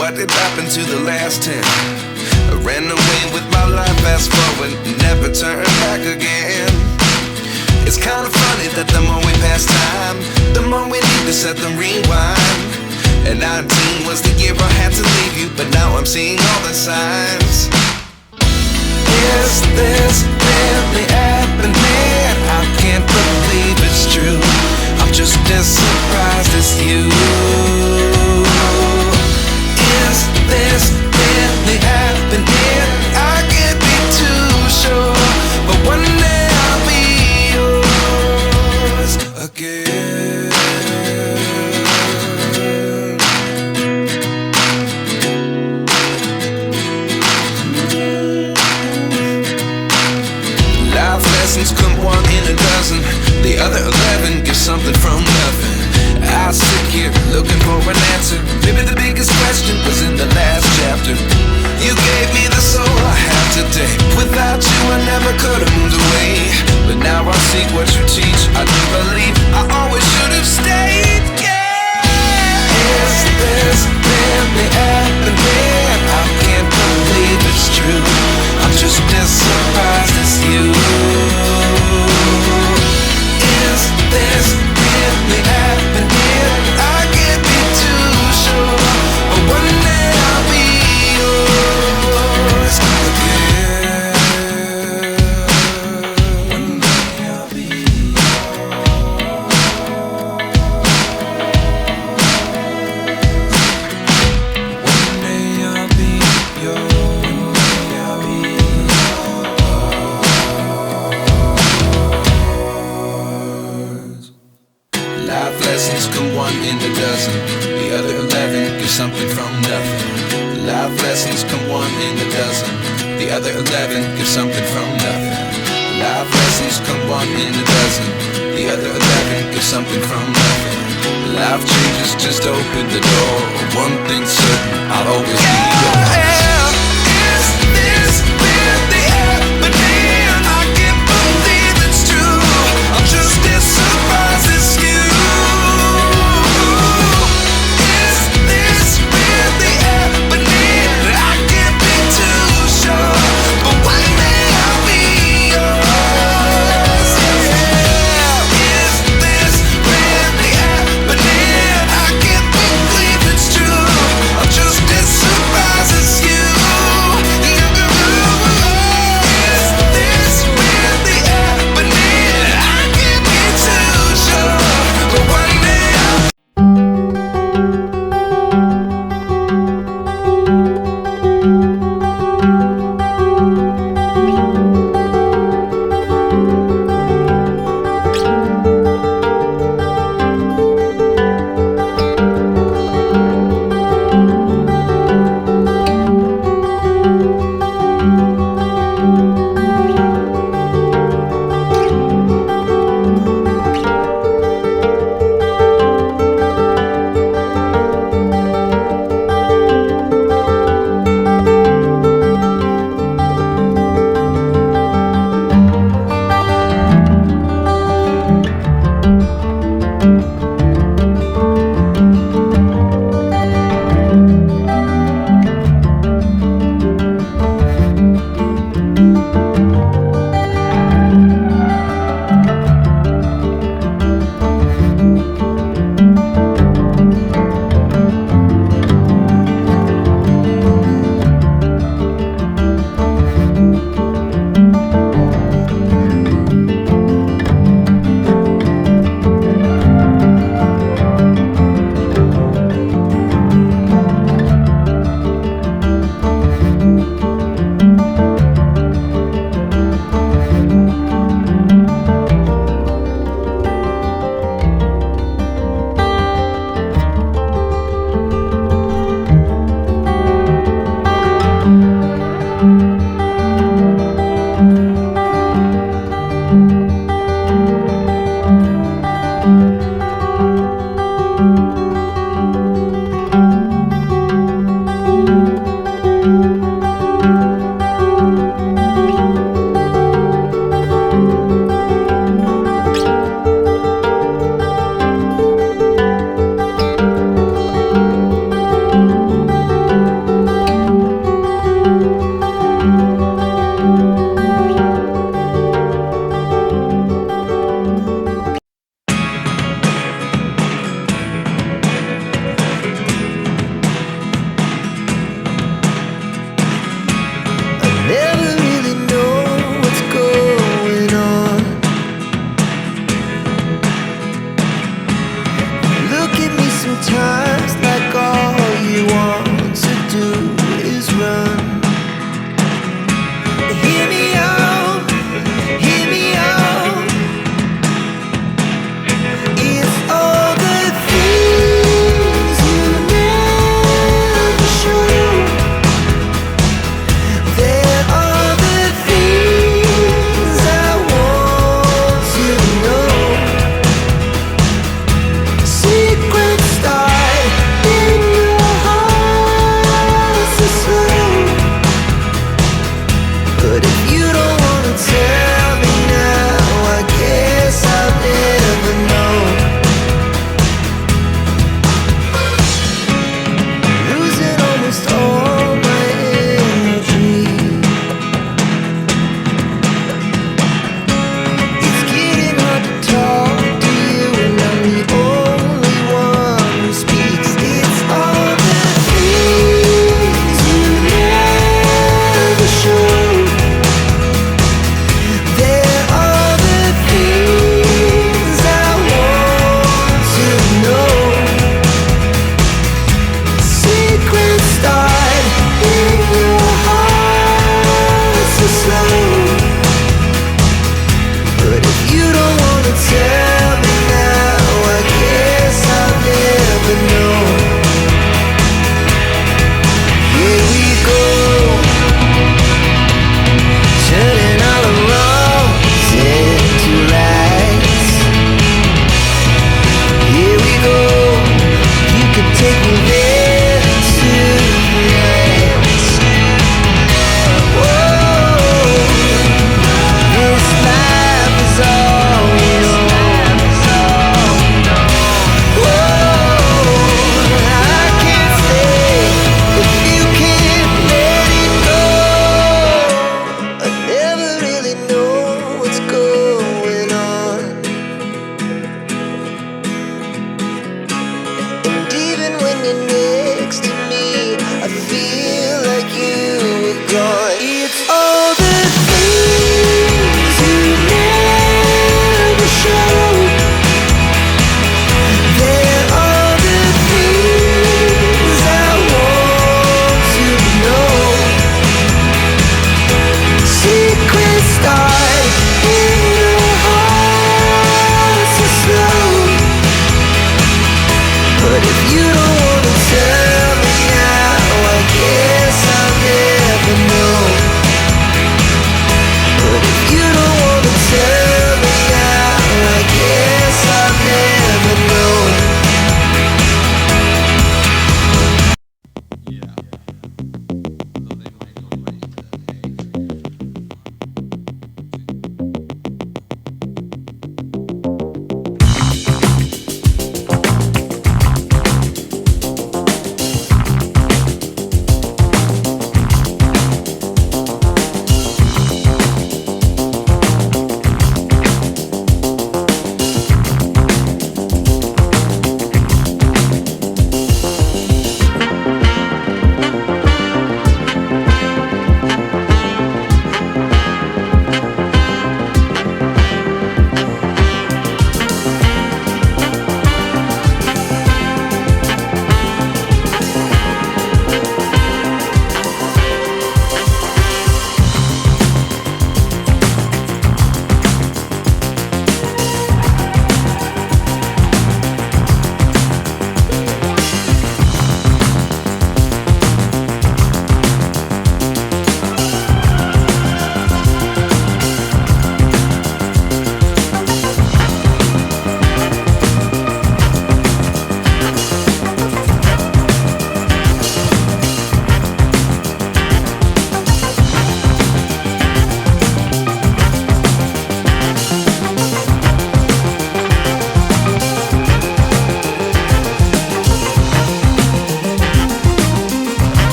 What did happen to the last 10? I ran away with my life, fast forward, never turn back again. It's kind of funny that the more we pass time, the more we need to set them rewind. And 19 was the year I had to leave you, but now I'm seeing all the signs. Is this really happening? I can't believe it's true. I'm just as surprised as you. Is this really happening? I can't be too sure, but one day I'll be yours again. Life lessons come one in a dozen. The other 11 give something from nothing. I sit here looking for an answer. Maybe the biggest question was in the last chapter. You gave me the soul I have today. Without you I never could have moved away. But now I see what you teach. I do believe I always should have stayed. Yeah. Is this really happening? I can't believe it's true. I'm just as surprised as you. Is this really happening? I can't be too sure, but one day I'll be yours again. One day I'll be yours. One day I'll be yours. One day I'll be yours. Life lessons come one in a dozen. The other 11 give something from nothing. Life lessons come one in a dozen. The other 11 give something from nothing. Life lessons come one in a dozen. The other 11 give something from nothing. Life changes just open the door. One thing's certain, I'll always